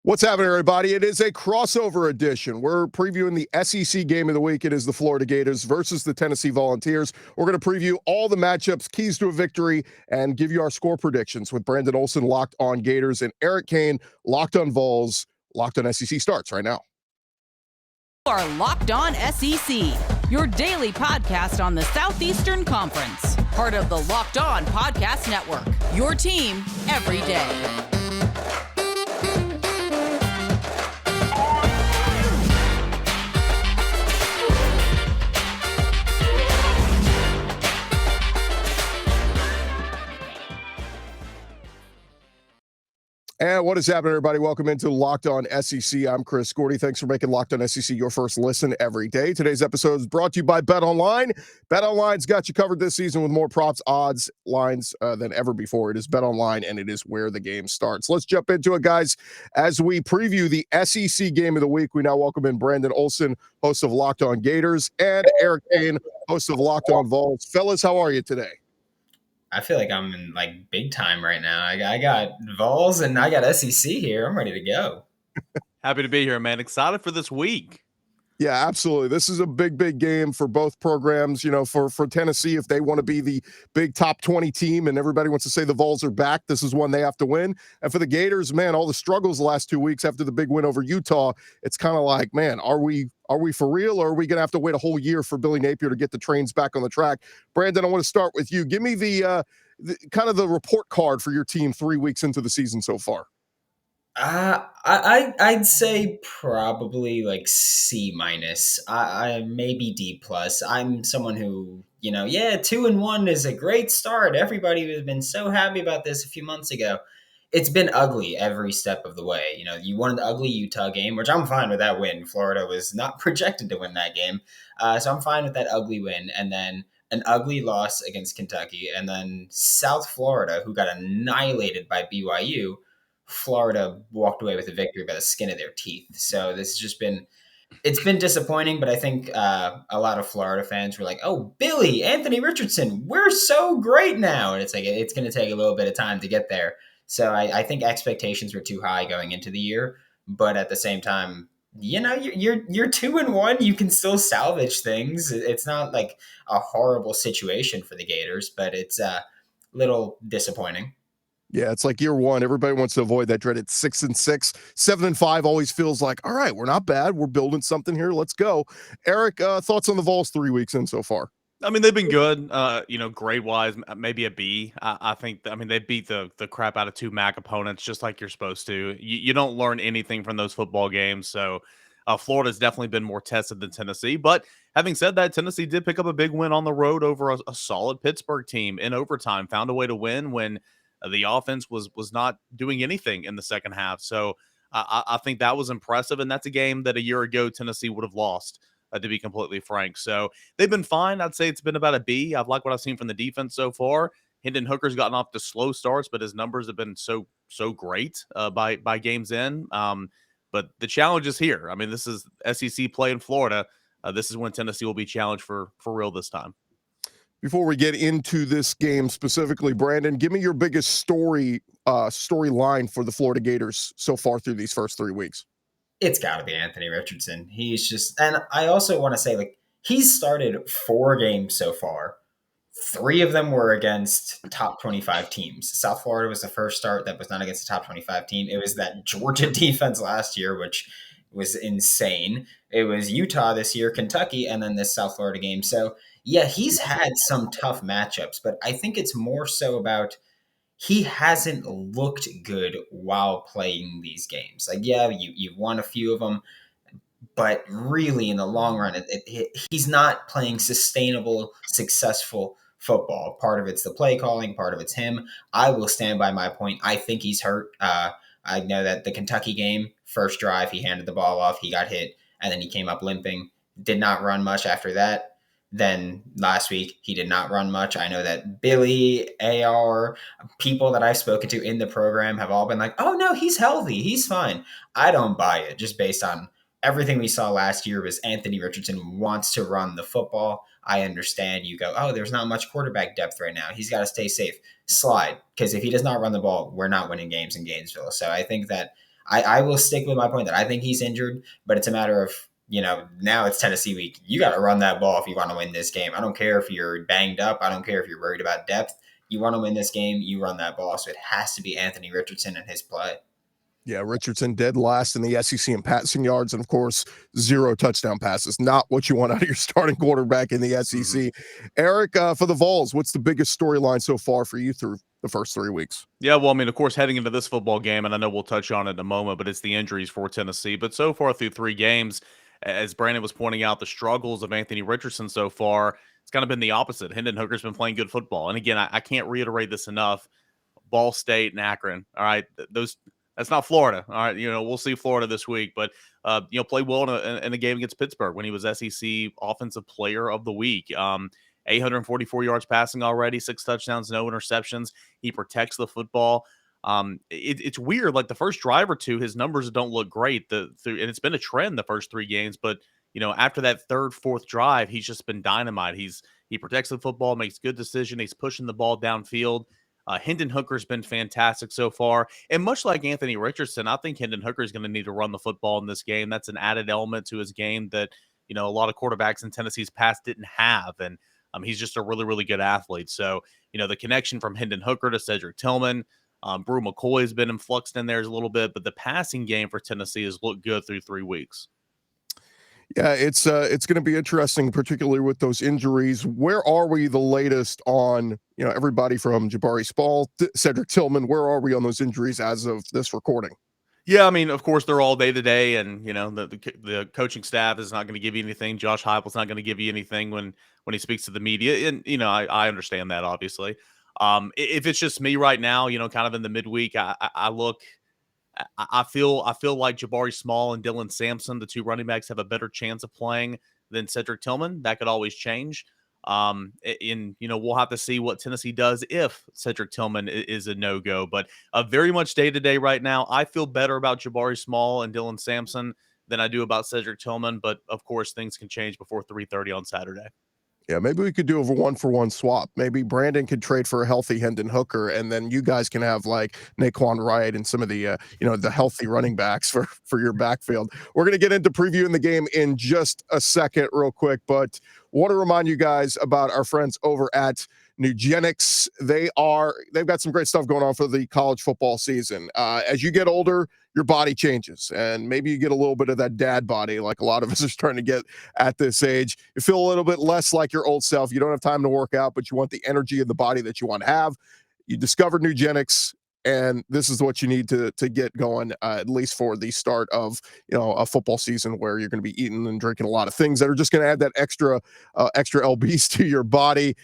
What's happening, everybody? It is a crossover edition. We're previewing the SEC game of the week. It is the Florida Gators versus the Tennessee Volunteers. We're going to preview all the matchups, keys to a victory, and give you our score predictions with Brandon Olsen locked on Gators and Eric Cain locked on Vols. Locked on SEC starts right now. You are Locked On SEC, your daily podcast on the Southeastern Conference. Part of the Locked On Podcast Network, your team every day. And what is happening, everybody? Welcome into Locked On SEC. I'm Chris Gordy. Thanks for making Locked On SEC your first listen every day. Today's episode is brought to you by BetOnline. BetOnline's got you covered this season with more props, odds, lines than ever before. It is BetOnline, and it is where the game starts. Let's jump into it, guys. As we preview the SEC game of the week, we now welcome in Brandon Olsen, host of Locked On Gators, and Eric Cain, host of Locked On Vols. Fellas, how are you today? I feel like I'm in big time right now. I got Vols and I got SEC here. I'm ready to go. Happy to be here, man. Excited for this week. Yeah, absolutely. This is a big game for both programs. You know, for Tennessee, if they want to be the big top 20 team and everybody wants to say the Vols are back, this is one they have to win. And for the Gators, man, all the struggles the last 2 weeks after the big win over Utah, it's kind of like, man, are we for real, or are we going to have to wait a whole year for Billy Napier to get the trains back on the track? Brandon, I want to start with you. Give me the kind of the report card for your team 3 weeks into the season so far. I'd say probably C minus. I maybe D plus. I'm someone who 2-1 is a great start. Everybody has been so happy about this a few months ago. It's been ugly every step of the way. You won the ugly Utah game, which I'm fine with that win. Florida was not projected to win that game, so I'm fine with that ugly win. And then an ugly loss against Kentucky, and then South Florida, who got annihilated by BYU. Florida walked away with a victory by the skin of their teeth. So this has just been, it's been disappointing, but I think a lot of Florida fans were like, oh, Billy, Anthony Richardson, we're so great now. And it's like, it's going to take a little bit of time to get there. So I think expectations were too high going into the year, but at the same time, you're 2-1, you can still salvage things. It's not like a horrible situation for the Gators, but it's a little disappointing. Yeah, it's like year one. Everybody wants to avoid that dreaded 6-6. 7-5 always feels like, all right, we're not bad. We're building something here. Let's go. Eric, thoughts on the Vols 3 weeks in so far? I mean, they've been good, grade-wise, maybe a B. I think, they beat the crap out of two MAC opponents just like you're supposed to. You don't learn anything from those football games, so Florida's definitely been more tested than Tennessee. But having said that, Tennessee did pick up a big win on the road over a solid Pittsburgh team in overtime, found a way to win when the offense was not doing anything in the second half. So I think that was impressive, and that's a game that a year ago Tennessee would have lost, to be completely frank. So they've been fine. I'd say it's been about a B. I've liked what I've seen from the defense so far. Hendon Hooker's gotten off to slow starts, but his numbers have been so great by games in. But the challenge is here. I mean, this is SEC play in Florida. This is when Tennessee will be challenged for real this time. Before we get into this game specifically, Brandon, give me your biggest storyline for the Florida Gators so far through these first 3 weeks. It's got to be Anthony Richardson. He's just, and I also want to say, he's started 4 games so far. 3 of them were against top 25 teams. South Florida was the first start that was not against a top 25 team. It was that Georgia defense last year, which was insane. It was Utah this year, Kentucky, and then this South Florida game. So, yeah, he's had some tough matchups, but I think it's more so about he hasn't looked good while playing these games. You've won a few of them, but really in the long run, he's not playing sustainable, successful football. Part of it's the play calling, part of it's him. I will stand by my point. I think he's hurt. I know that the Kentucky game, first drive, he handed the ball off, he got hit, and then he came up limping. Did not run much after that. Then last week, he did not run much. I know that Billy, AR, people that I've spoken to in the program have all been like, oh, no, he's healthy. He's fine. I don't buy it just based on everything we saw last year was Anthony Richardson wants to run the football. I understand you go, oh, there's not much quarterback depth right now. He's got to stay safe. Slide. Because if he does not run the ball, we're not winning games in Gainesville. So I think that I will stick with my point that I think he's injured, but it's a matter of, now it's Tennessee week. You got to run that ball if you want to win this game. I don't care if you're banged up. I don't care if you're worried about depth. You want to win this game, you run that ball. So it has to be Anthony Richardson and his play. Yeah, Richardson dead last in the SEC in passing yards, and of course, 0 touchdown passes. Not what you want out of your starting quarterback in the SEC. Mm-hmm. Eric, for the Vols, what's the biggest storyline so far for you through the first 3 weeks? Yeah, well, I mean, of course, heading into this football game, and I know we'll touch on it in a moment, but it's the injuries for Tennessee. But so far through 3 games, as Brandon was pointing out, the struggles of Anthony Richardson so far, it's kind of been the opposite. Hendon Hooker's been playing good football. And again, I can't reiterate this enough. Ball State and Akron, all right, that's not Florida. All right, we'll see Florida this week, but played well in a game against Pittsburgh when he was SEC Offensive Player of the Week. 844 yards passing already, 6 touchdowns, no interceptions. He protects the football. It's weird. Like the first drive or two, his numbers don't look great. And it's been a trend the first 3 games, but after that 3rd, 4th drive, he's just been dynamite. He protects the football, makes good decisions. He's pushing the ball downfield. Hendon Hooker's been fantastic so far. And much like Anthony Richardson, I think Hendon Hooker is going to need to run the football in this game. That's an added element to his game that, a lot of quarterbacks in Tennessee's past didn't have. And he's just a really, really good athlete. So, the connection from Hendon Hooker to Cedric Tillman, Brew McCoy has been influxed in there a little bit, but the passing game for Tennessee has looked good through 3 weeks. Yeah, it's going to be interesting, particularly with those injuries. Where are we the latest on, everybody from Jabari Small, Cedric Tillman? Where are we on those injuries as of this recording? Yeah, I mean, of course, they're all day to day, and the coaching staff is not going to give you anything. Josh Heupel's not going to give you anything when he speaks to the media, and I understand that obviously. If it's just me right now, kind of in the midweek, I look. I feel like Jabari Small and Dylan Sampson, the 2 running backs, have a better chance of playing than Cedric Tillman. That could always change. We'll have to see what Tennessee does if Cedric Tillman is a no-go. But very much day-to-day right now, I feel better about Jabari Small and Dylan Sampson than I do about Cedric Tillman. But, of course, things can change before 3:30 on Saturday. Yeah, maybe we could do a 1-for-1 swap. Maybe Brandon could trade for a healthy Hendon Hooker, and then you guys can have like Naquan Wright and some of the the healthy running backs for your backfield. We're going to get into previewing the game in just a second real quick, but want to remind you guys about our friends over at Nugenix. They've got some great stuff going on for the college football season. As you get older, your body changes, and maybe you get a little bit of that dad body like a lot of us are starting to get at this age. You feel a little bit less like your old self. You don't have time to work out, but you want the energy of the body that you want to have. You discovered Nugenix, and this is what you need to get going, at least for the start of a football season where you're going to be eating and drinking a lot of things that are just going to add that extra lbs to your body.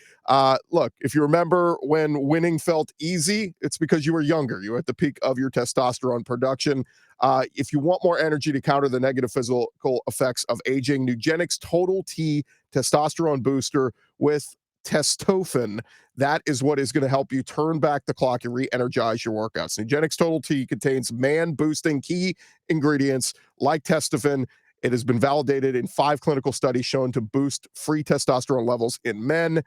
Look, if you remember when winning felt easy, it's because you were younger. You were at the peak of your testosterone production. If you want more energy to counter the negative physical effects of aging, Nugenix Total T testosterone booster with testofen. That is what is going to help you turn back the clock and re-energize your workouts. Nugenix Total T contains man-boosting key ingredients like testofen. It has been validated in 5 clinical studies shown to boost free testosterone levels in men.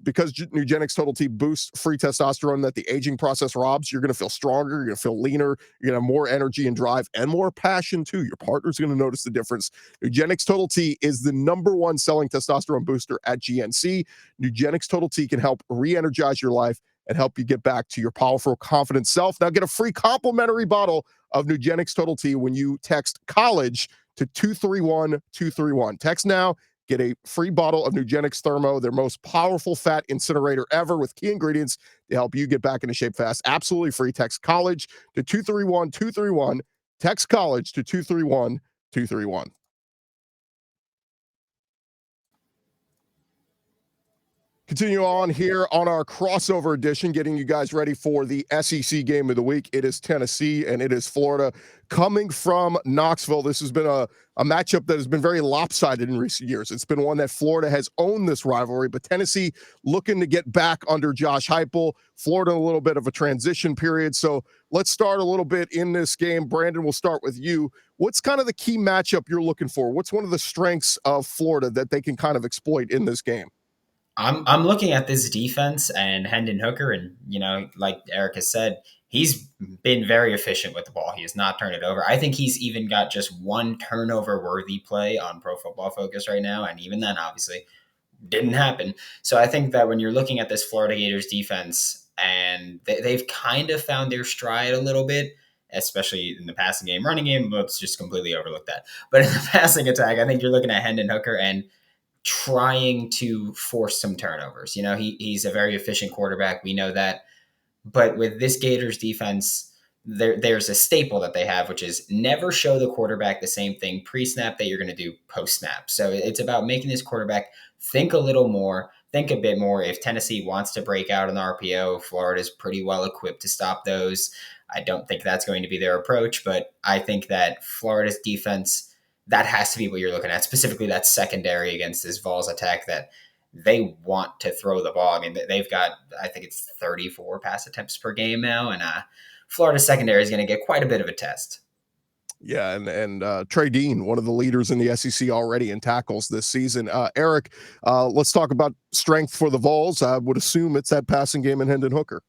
Because Nugenix Total T boosts free testosterone that the aging process robs, you're going to feel stronger, you're going to feel leaner, you're going to have more energy and drive and more passion too. Your partner's going to notice the difference. Nugenix Total T is the #1 selling testosterone booster at GNC. Nugenix Total T can help re-energize your life and help you get back to your powerful, confident self. Now get a free complimentary bottle of Nugenix Total T when you text COLLEGE to 231-231. Text now, get a free bottle of Nugenix Thermo, their most powerful fat incinerator ever, with key ingredients to help you get back into shape fast. Absolutely free. Text COLLEGE to 231-231. Text COLLEGE to 231-231. Continue on here on our crossover edition, getting you guys ready for the SEC game of the week. It is Tennessee and it is Florida coming from Knoxville. This has been a matchup that has been very lopsided in recent years. It's been one that Florida has owned this rivalry, but Tennessee looking to get back under Josh Heupel. Florida in a little bit of a transition period. So let's start a little bit in this game. Brandon, we'll start with you. What's kind of the key matchup you're looking for? What's one of the strengths of Florida that they can kind of exploit in this game? I'm looking at this defense and Hendon Hooker, and like Eric has said, he's been very efficient with the ball. He has not turned it over. I think he's even got just one turnover worthy play on Pro Football Focus right now. And even then, obviously, didn't happen. So I think that when you're looking at this Florida Gators defense, and they've kind of found their stride a little bit, especially in the passing game. Running game, let's just completely overlook that. But in the passing attack, I think you're looking at Hendon Hooker and trying to force some turnovers. He's a very efficient quarterback. We know that. But with this Gators defense, there's a staple that they have, which is never show the quarterback the same thing pre-snap that you're going to do post-snap. So it's about making this quarterback think a little more, think a bit more. If Tennessee wants to break out an RPO, Florida's pretty well equipped to stop those. I don't think that's going to be their approach, but I think that Florida's defense, that has to be what you're looking at, specifically that secondary against this Vols attack, that they want to throw the ball. I mean, they've got, I think it's 34 pass attempts per game now, and Florida secondary is going to get quite a bit of a test. Yeah, and Trey Dean, one of the leaders in the SEC already in tackles this season. Eric, let's talk about strength for the Vols. I would assume it's that passing game in Hendon Hooker.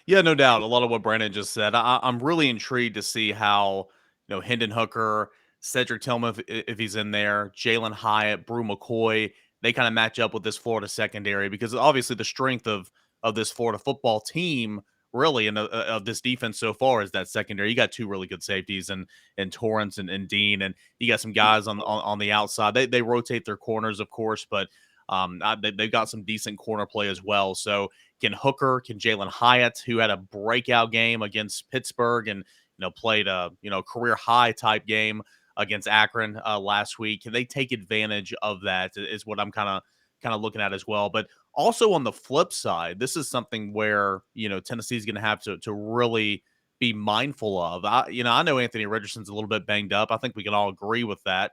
Yeah, no doubt. A lot of what Brandon just said. I'm really intrigued to see how, Hendon Hooker, Cedric Tillman, if he's in there, Jalen Hyatt, Brew McCoy, they kind of match up with this Florida secondary, because obviously the strength of this Florida football team, really, and of this defense so far, is that secondary. You got two really good safeties and Torrance and Dean, and you got some guys on the outside. They rotate their corners, of course, but they've got some decent corner play as well. So can Hooker, can Jalen Hyatt, who had a breakout game against Pittsburgh and played a career high type game against Akron last week, can they take advantage of that? Is what I'm kind of looking at as well. But also on the flip side, this is something where Tennessee's going to have to really be mindful of. I know Anthony Richardson's a little bit banged up. I think we can all agree with that.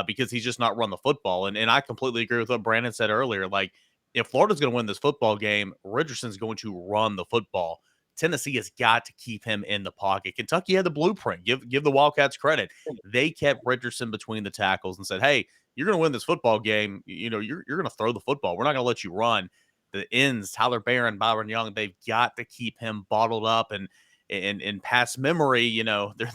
Because he's just not run the football. And I completely agree with what Brandon said earlier. Like, if Florida's going to win this football game, Richardson's going to run the football. Tennessee has got to keep him in the pocket. Kentucky had the blueprint. Give the Wildcats credit. They kept Richardson between the tackles and said, hey, you're going to win this football game. You're going to throw the football. We're not going to let you run. The ends, Tyler Barron, Byron Young, they've got to keep him bottled up. And in past memory,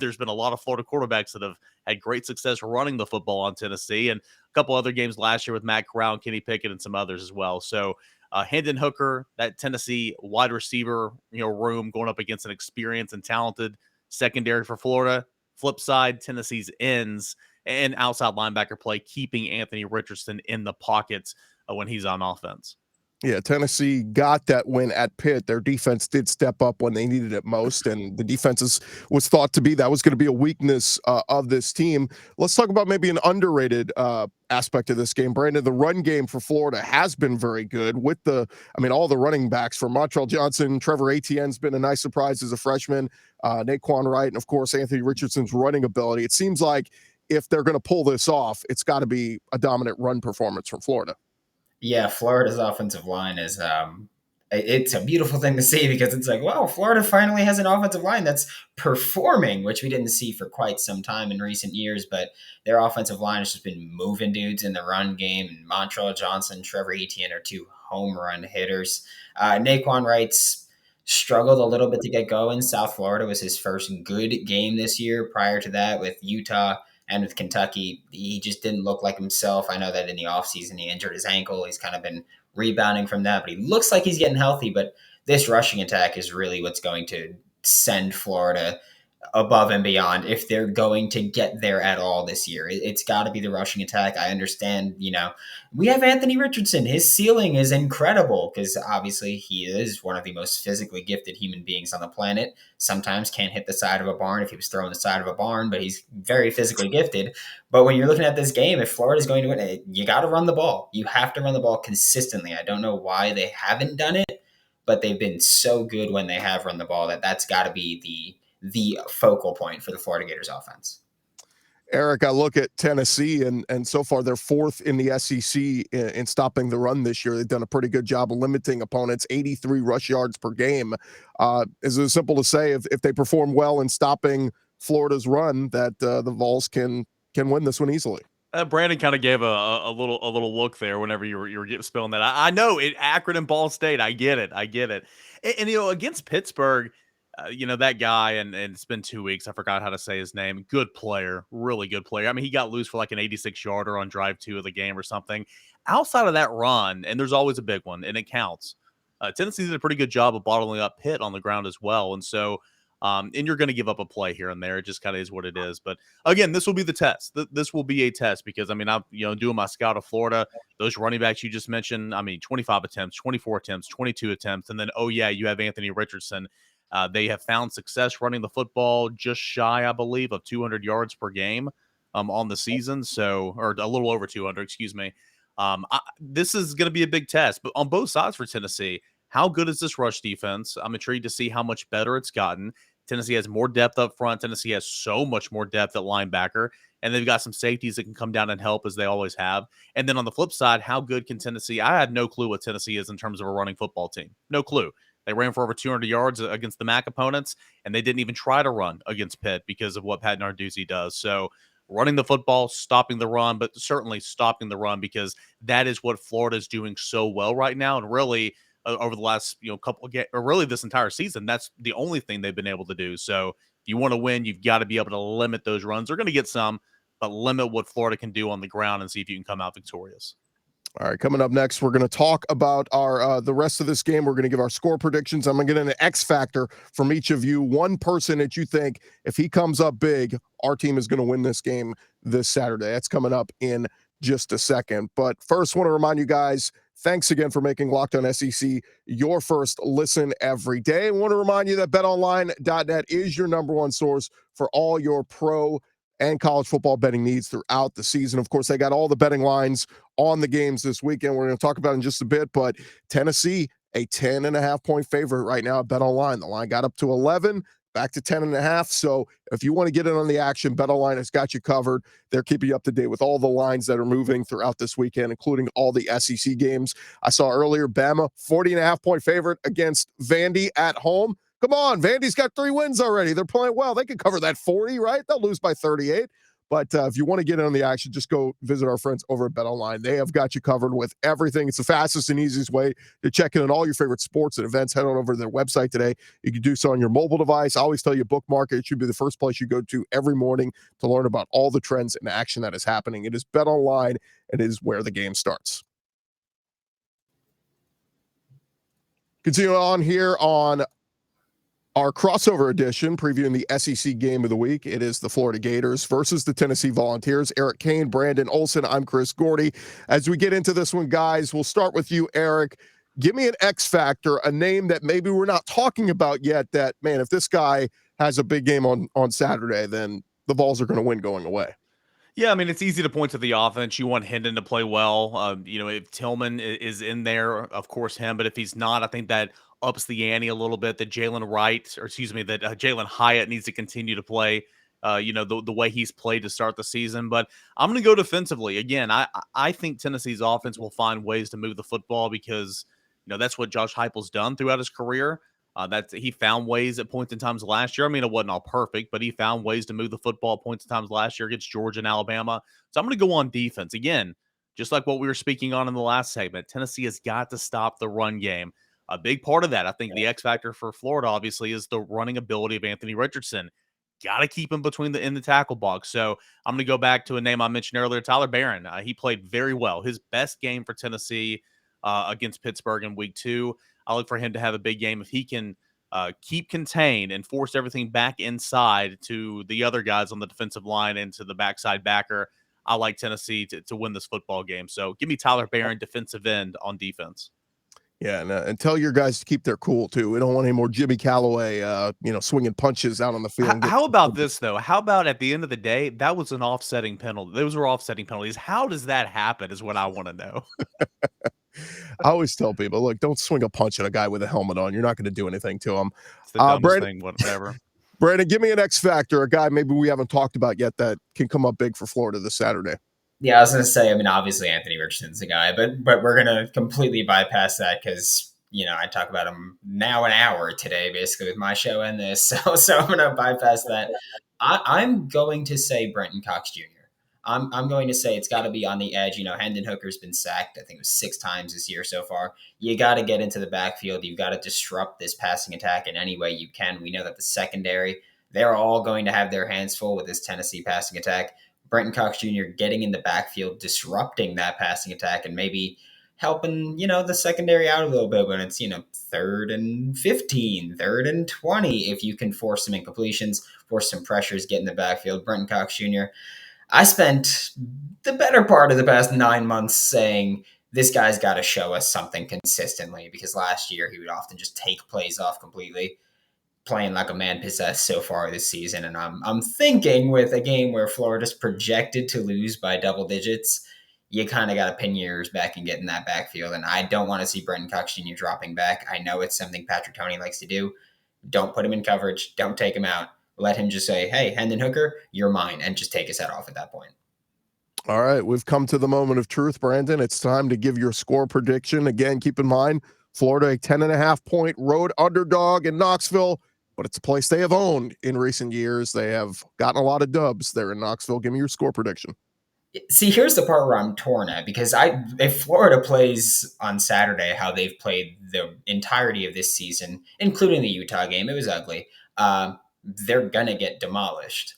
there's been a lot of Florida quarterbacks that have had great success running the football on Tennessee, and a couple other games last year with Matt Corral, Kenny Pickett, and some others as well. So Hendon Hooker, that Tennessee wide receiver, room going up against an experienced and talented secondary for Florida. Flip side, Tennessee's ends and outside linebacker play, keeping Anthony Richardson in the pockets when he's on offense. Yeah, Tennessee got that win at Pitt. Their defense did step up when they needed it most, and the defense was thought to be that was going to be a weakness of this team. Let's talk about maybe an underrated aspect of this game. Brandon, the run game for Florida has been very good with all the running backs from Montrell Johnson. Trevor Etienne's been a nice surprise as a freshman. Naquan Wright, and of course, Anthony Richardson's running ability. It seems like if they're going to pull this off, it's got to be a dominant run performance from Florida. Yeah, Florida's offensive line is it's a beautiful thing to see, because it's like, wow, Florida finally has an offensive line that's performing, which we didn't see for quite some time in recent years. But their offensive line has just been moving dudes in the run game. And Montrell Johnson, Trevor Etienne are two home run hitters. Naquan Wright's struggled a little bit to get going. South Florida was his first good game this year. Prior to that, with Utah and with Kentucky, he just didn't look like himself. I know that in the offseason he injured his ankle. He's kind of been rebounding from that, but he looks like he's getting healthy. But this rushing attack is really what's going to send Florida above and beyond if they're going to get there at all this year. It's got to be the rushing attack. I understand, we have Anthony Richardson. His ceiling is incredible, because obviously he is one of the most physically gifted human beings on the planet. Sometimes can't hit the side of a barn if he was throwing the side of a barn, but he's very physically gifted. But when you're looking at this game, if Florida's going to win, you got to run the ball. You have to run the ball consistently. I don't know why they haven't done it, but they've been so good when they have run the ball that's got to be the focal point for the Florida Gators offense. Eric, I look at Tennessee, and so far they're fourth in the SEC in stopping the run this year. They've done a pretty good job of limiting opponents, 83 rush yards per game. Is it simple to say if they perform well in stopping Florida's run that the Vols can win this one easily? Brandon kind of gave a little look there whenever you were spilling that. I know it, Akron and Ball State. I get it. And against Pittsburgh, that guy, and it's been 2 weeks. I forgot how to say his name. Good player, really good player. I mean, he got loose for like an 86-yarder on drive 2 of the game or something. Outside of that run, and there's always a big one, and it counts. Tennessee did a pretty good job of bottling up Pitt on the ground as well, and so. And you're going to give up a play here and there. It just kind of is what it is. But again, this will be the test. This will be a test because I'm doing my scout of Florida. Those running backs you just mentioned. 25 attempts, 24 attempts, 22 attempts, and then you have Anthony Richardson. They have found success running the football just shy, I believe, of 200 yards per game on the season. So, or a little over 200, excuse me. This is going to be a big test, but on both sides for Tennessee. How good is this rush defense? I'm intrigued to see how much better it's gotten. Tennessee has more depth up front. Tennessee has so much more depth at linebacker, and they've got some safeties that can come down and help as they always have. And then on the flip side, how good can Tennessee? I had no clue what Tennessee is in terms of a running football team. No clue. They ran for over 200 yards against the MAC opponents, and they didn't even try to run against Pitt because of what Pat Narduzzi does. So running the football, stopping the run, but certainly stopping the run because that is what Florida is doing so well right now. And really, over the last couple of or really this entire season, that's the only thing they've been able to do. So if you want to win, you've got to be able to limit those runs. They're going to get some, but limit what Florida can do on the ground and see if you can come out victorious. All right, coming up next, we're going to talk about our the rest of this game. We're going to give our score predictions. I'm going to get an X factor from each of you. One person that you think, if he comes up big, our team is going to win this game this Saturday. That's coming up in just a second. But first, I want to remind you guys, thanks again for making Locked On SEC your first listen every day. I want to remind you that betonline.net is your number one source for all your pro and college football betting needs throughout the season. Of course, they got all the betting lines on the games this weekend. We're going to talk about it in just a bit, but Tennessee, a 10.5-point favorite right now at BetOnline. The line got up to 11, back to 10.5. So if you want to get in on the action, BetOnline has got you covered. They're keeping you up to date with all the lines that are moving throughout this weekend, including all the SEC games. I saw earlier Bama, 40.5-point favorite against Vandy at home. Come on, Vandy's got 3 wins already. They're playing well. They can cover that 40, right? They'll lose by 38. But if you want to get in on the action, just go visit our friends over at BetOnline. They have got you covered with everything. It's the fastest and easiest way to check in on all your favorite sports and events. Head on over to their website today. You can do so on your mobile device. I always tell you, bookmark it. It should be the first place you go to every morning to learn about all the trends and action that is happening. It is BetOnline. It is where the game starts. Continue on here on our crossover edition, previewing the SEC game of the week. It is the Florida Gators versus the Tennessee Volunteers. Eric Cain, Brandon Olsen, I'm Chris Gordy. As we get into this one, guys, we'll start with you, Eric. Give me an X factor, a name that maybe we're not talking about yet that, man, if this guy has a big game on Saturday, then the Vols are going to win going away. Yeah, I mean, it's easy to point to the offense. You want Hendon to play well. If Tillman is in there, of course, him. But if he's not, I think that ups the ante a little bit. That Jalen Hyatt needs to continue to play, the way he's played to start the season. But I'm going to go defensively. Again, I think Tennessee's offense will find ways to move the football because, that's what Josh Heupel's done throughout his career. He found ways at points in times last year. I mean, it wasn't all perfect, but he found ways to move the football at points in times last year against Georgia and Alabama. So I'm going to go on defense. Again, just like what we were speaking on in the last segment, Tennessee has got to stop the run game. A big part of that, I think the X factor for Florida, obviously, is the running ability of Anthony Richardson. Got to keep him in the tackle box. So I'm going to go back to a name I mentioned earlier, Tyler Barron. He played very well. His best game for Tennessee against Pittsburgh in week 2. I look for him to have a big game if he can keep contained and force everything back inside to the other guys on the defensive line and to the backside backer. I like Tennessee to win this football game. So give me Tyler Barron, defensive end on defense. Yeah, and tell your guys to keep their cool, too. We don't want any more Jimmy Callaway, swinging punches out on the field. How about this, though? How about at the end of the day, that was an offsetting penalty. Those were offsetting penalties. How does that happen is what I want to know. I always tell people, look, don't swing a punch at a guy with a helmet on. You're not going to do anything to him. It's the dumbest thing, whatever. Brandon, give me an X factor, a guy maybe we haven't talked about yet that can come up big for Florida this Saturday. Yeah, I was going to say, obviously Anthony Richardson's a guy, but we're going to completely bypass that because, I talk about him now an hour today, basically with my show and this. So I'm going to bypass that. I'm going to say Brenton Cox Jr. I'm going to say it's got to be on the edge. Hendon Hooker's been sacked, I think it was 6 times this year so far. You got to get into the backfield. You've got to disrupt this passing attack in any way you can. We know that the secondary, they're all going to have their hands full with this Tennessee passing attack. Brenton Cox Jr. getting in the backfield, disrupting that passing attack, and maybe helping, the secondary out a little bit when it's, 3rd and 15, 3rd and 20. If you can force some incompletions, force some pressures, get in the backfield. Brenton Cox Jr., I spent the better part of the past 9 months saying this guy's got to show us something consistently, because last year he would often just take plays off completely, playing like a man possessed so far this season. And I'm thinking with a game where Florida's projected to lose by double digits, you kind of got to pin your ears back and get in that backfield. And I don't want to see Brenton Cox Jr. dropping back. I know it's something Patrick Toney likes to do. Don't put him in coverage. Don't take him out. Let him just say, hey, Hendon Hooker, you're mine, and just take his head off at that point. All right, we've come to the moment of truth, Brandon. It's time to give your score prediction. Again, keep in mind, Florida, a 10.5-point road underdog in Knoxville, but it's a place they have owned in recent years. They have gotten a lot of dubs there in Knoxville. Give me your score prediction. See, here's the part where I'm torn at, because if Florida plays on Saturday how they've played the entirety of this season, including the Utah game, it was ugly, they're going to get demolished.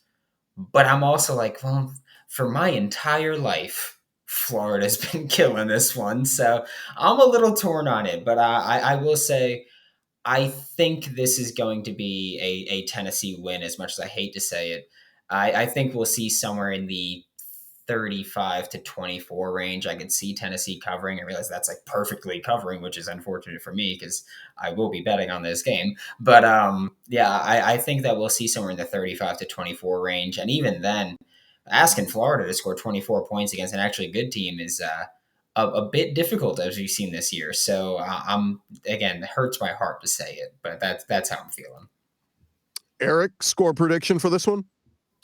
But I'm also like, well, for my entire life, Florida's been killing this one. So I'm a little torn on it. But I will say, I think this is going to be a Tennessee win, as much as I hate to say it. I think we'll see somewhere in the 35-24 range. I could see Tennessee covering. I realize that's like perfectly covering, which is unfortunate for me because I will be betting on this game. But I think that we'll see somewhere in the 35-24 range. And even then, asking Florida to score 24 points against an actually good team is a bit difficult, as we've seen this year. So again, it hurts my heart to say it, but that's how I'm feeling. Eric, score prediction for this one?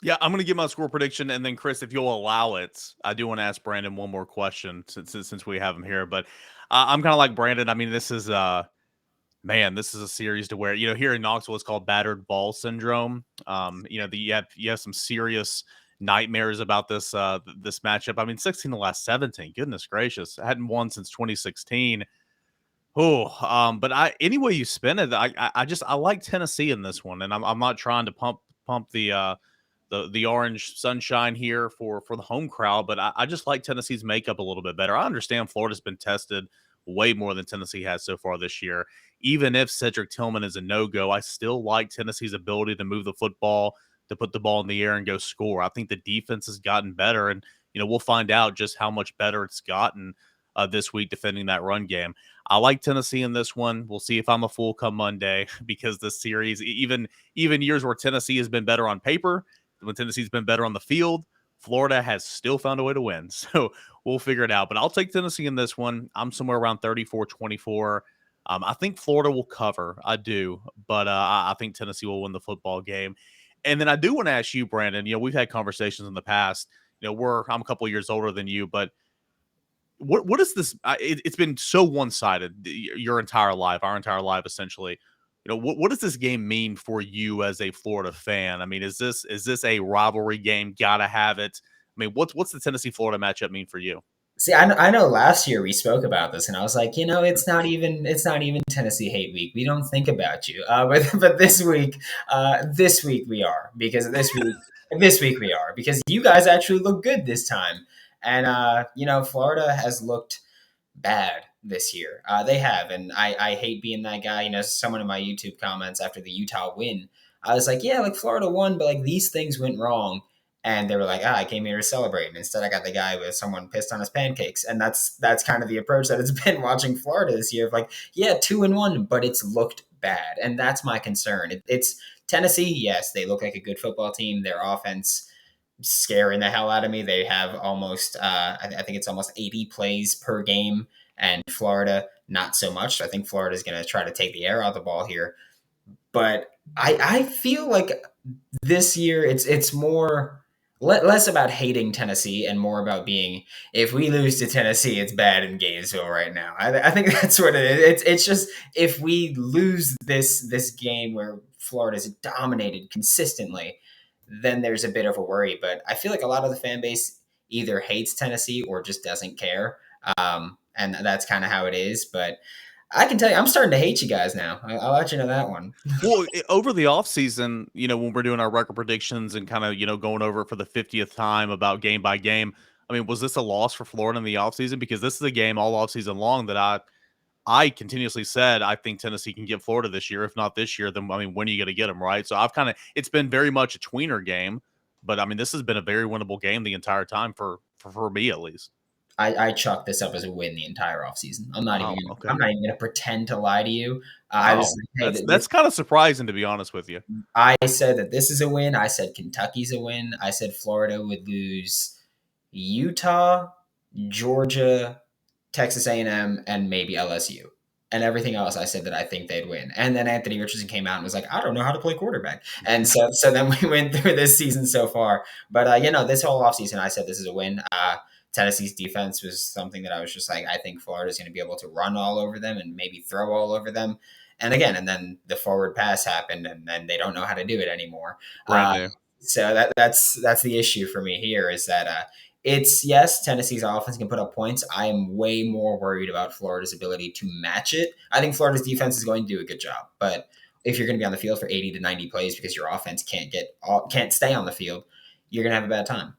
Yeah, I'm going to give my score prediction, and then Chris, if you'll allow it, I do want to ask Brandon one more question since we have him here. But I'm kind of like Brandon. I mean, this is a series to where, here in Knoxville, it's called battered ball syndrome. You have some serious nightmares about this this matchup. I mean, 16 the last 17. Goodness gracious, I hadn't won since 2016. But any way you spin it, I like Tennessee in this one, and I'm not trying to pump the orange sunshine here for the home crowd, but I just like Tennessee's makeup a little bit better. I understand Florida's been tested way more than Tennessee has so far this year. Even if Cedric Tillman is a no-go, I still like Tennessee's ability to move the football, to put the ball in the air and go score. I think the defense has gotten better, and we'll find out just how much better it's gotten this week defending that run game. I like Tennessee in this one. We'll see if I'm a fool come Monday, because this series, even years where Tennessee has been better on paper, when Tennessee's been better on the field, Florida has still found a way to win. So we'll figure it out. But I'll take Tennessee in this one. I'm somewhere around 34-24. I think Florida will cover. I do. But I think Tennessee will win the football game. And then I do want to ask you, Brandon, we've had conversations in the past. I'm a couple of years older than you, but what is this? It's been so one-sided your entire life, our entire life, essentially. What does this game mean for you as a Florida fan? I mean, is this a rivalry game? Gotta have it. I mean, what's the Tennessee-Florida matchup mean for you? See, I know last year we spoke about this, and I was like, it's not even Tennessee hate week. We don't think about you, but this week we are, because this week we are, because you guys actually look good this time, and Florida has looked bad this year. They have, and I hate being that guy. Someone in my YouTube comments after the Utah win, I was like, yeah, like Florida won, but like these things went wrong. And they were like, I came here to celebrate. And instead I got the guy with someone pissed on his pancakes. And that's kind of the approach that it's been watching Florida this year, of like, yeah, 2-1, but it's looked bad. And that's my concern. It's Tennessee. Yes, they look like a good football team. Their offense scaring the hell out of me. They have almost, I think it's almost 80 plays per game. And Florida, not so much. I think Florida is going to try to take the air out of the ball here. But I feel like this year it's more less about hating Tennessee and more about being, if we lose to Tennessee, it's bad in Gainesville right now. I think that's what it is. It's just, if we lose this game where Florida's dominated consistently, then there's a bit of a worry. But I feel like a lot of the fan base either hates Tennessee or just doesn't care. And that's kind of how it is. But I can tell you, I'm starting to hate you guys now. I'll let you know that one. Well, over the offseason, when we're doing our record predictions and kind of, going over it for the 50th time about game by game, I mean, was this a loss for Florida in the offseason? Because this is a game all offseason long that I continuously said I think Tennessee can get Florida this year. If not this year, then I mean, when are you going to get them, right? So it's been very much a tweener game, but I mean, this has been a very winnable game the entire time for me at least. I chalk this up as a win the entire offseason. I'm not even gonna pretend to lie to you. I was like, hey, that's kind of surprising, to be honest with you. I said that this is a win. I said Kentucky's a win. I said Florida would lose Utah, Georgia, Texas A&M, and maybe LSU. And everything else, I said that I think they'd win. And then Anthony Richardson came out and was like, I don't know how to play quarterback. And so then we went through this season so far. But, this whole offseason, I said this is a win. Tennessee's defense was something that I was just like, I think Florida's going to be able to run all over them and maybe throw all over them. And then the forward pass happened, and then they don't know how to do it anymore. So that's the issue for me here is that it's, yes, Tennessee's offense can put up points. I am way more worried about Florida's ability to match it. I think Florida's defense is going to do a good job, but if you're going to be on the field for 80 to 90 plays because your offense can't stay on the field, you're going to have a bad time.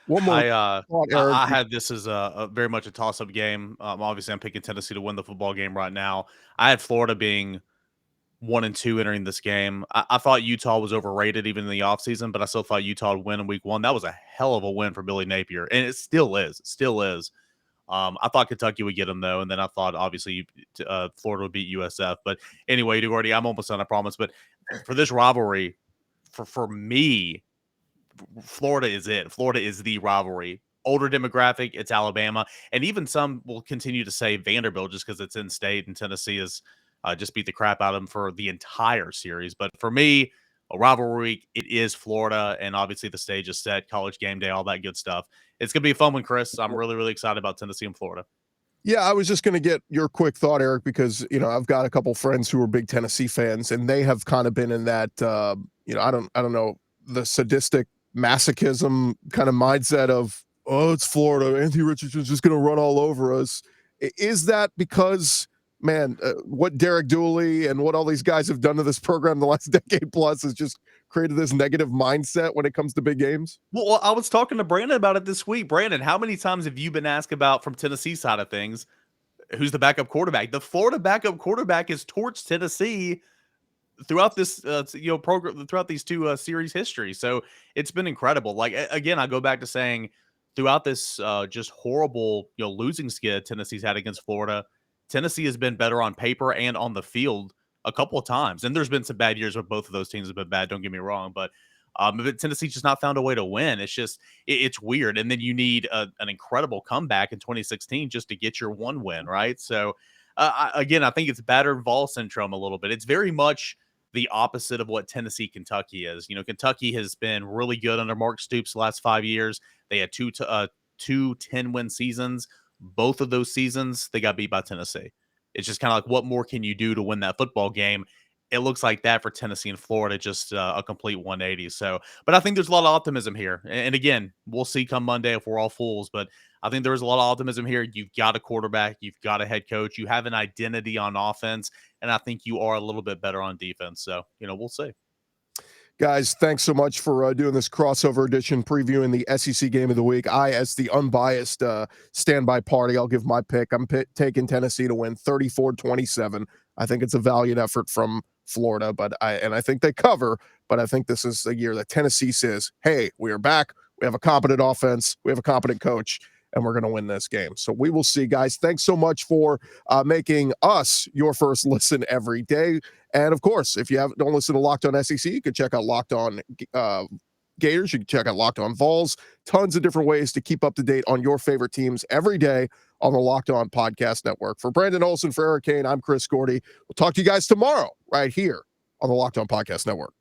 One more. I had this as a very much a toss-up game. Obviously, I'm picking Tennessee to win the football game right now. I had Florida being 1-2 entering this game. I thought Utah was overrated even in the offseason, but I still thought Utah would win in week 1. That was a hell of a win for Billy Napier, and it still is. I thought Kentucky would get them, though, and then I thought, obviously, Florida would beat USF. But anyway, Gordy, I'm almost done, I promise. But for this rivalry, for me, Florida is it. Florida is the rivalry. Older demographic, it's Alabama. And even some will continue to say Vanderbilt just because it's in state, and Tennessee is just beat the crap out of them for the entire series. But for me, a rivalry, it is Florida, and obviously the stage is set, college game day, all that good stuff. It's going to be a fun one, Chris. I'm really, really excited about Tennessee and Florida. Yeah, I was just going to get your quick thought, Eric, because, I've got a couple friends who are big Tennessee fans, and they have kind of been in that, I don't know, the sadistic masochism kind of mindset of, oh, it's Florida. Anthony Richardson's just going to run all over us. Is that because, man, what Derek Dooley and what all these guys have done to this program the last decade plus has just created this negative mindset when it comes to big games? Well, I was talking to Brandon about it this week. Brandon, how many times have you been asked about, from Tennessee side of things, who's the backup quarterback? The Florida backup quarterback has torched Tennessee throughout this program, throughout these two series history. So it's been incredible. Like, again, I go back to saying throughout this just horrible losing skid Tennessee's had against Florida, Tennessee has been better on paper and on the field a couple of times. And there's been some bad years where both of those teams have been bad, don't get me wrong, but Tennessee's just not found a way to win. It's just it's weird. And then you need an incredible comeback in 2016 just to get your one win, right? So I think it's battered Vols syndrome a little bit. It's very much the opposite of what Tennessee, Kentucky is. Kentucky has been really good under Mark Stoops the last 5 years. They had two 10-win seasons. Both of those seasons, they got beat by Tennessee. It's just kind of like, what more can you do to win that football game? It looks like that for Tennessee and Florida, just a complete 180. So, but I think there's a lot of optimism here. And again, we'll see come Monday if we're all fools, but I think there's a lot of optimism here. You've got a quarterback, you've got a head coach, you have an identity on offense, and I think you are a little bit better on defense. So, we'll see. Guys, thanks so much for doing this crossover edition previewing the SEC game of the week. I, as the unbiased standby party, I'll give my pick. I'm taking Tennessee to win 34-27. I think it's a valiant effort from Florida, but I think they cover, but I think this is a year that Tennessee says, hey, we are back. We have a competent offense. We have a competent coach, and we're going to win this game. So we will see, guys. Thanks so much for making us your first listen every day. And, of course, if you don't listen to Locked On SEC, you can check out Locked On Gators. You can check out Locked On Vols. Tons of different ways to keep up to date on your favorite teams every day on the Locked On Podcast Network. For Brandon Olsen, for Eric Cain, I'm Chris Gordy. We'll talk to you guys tomorrow right here on the Locked On Podcast Network.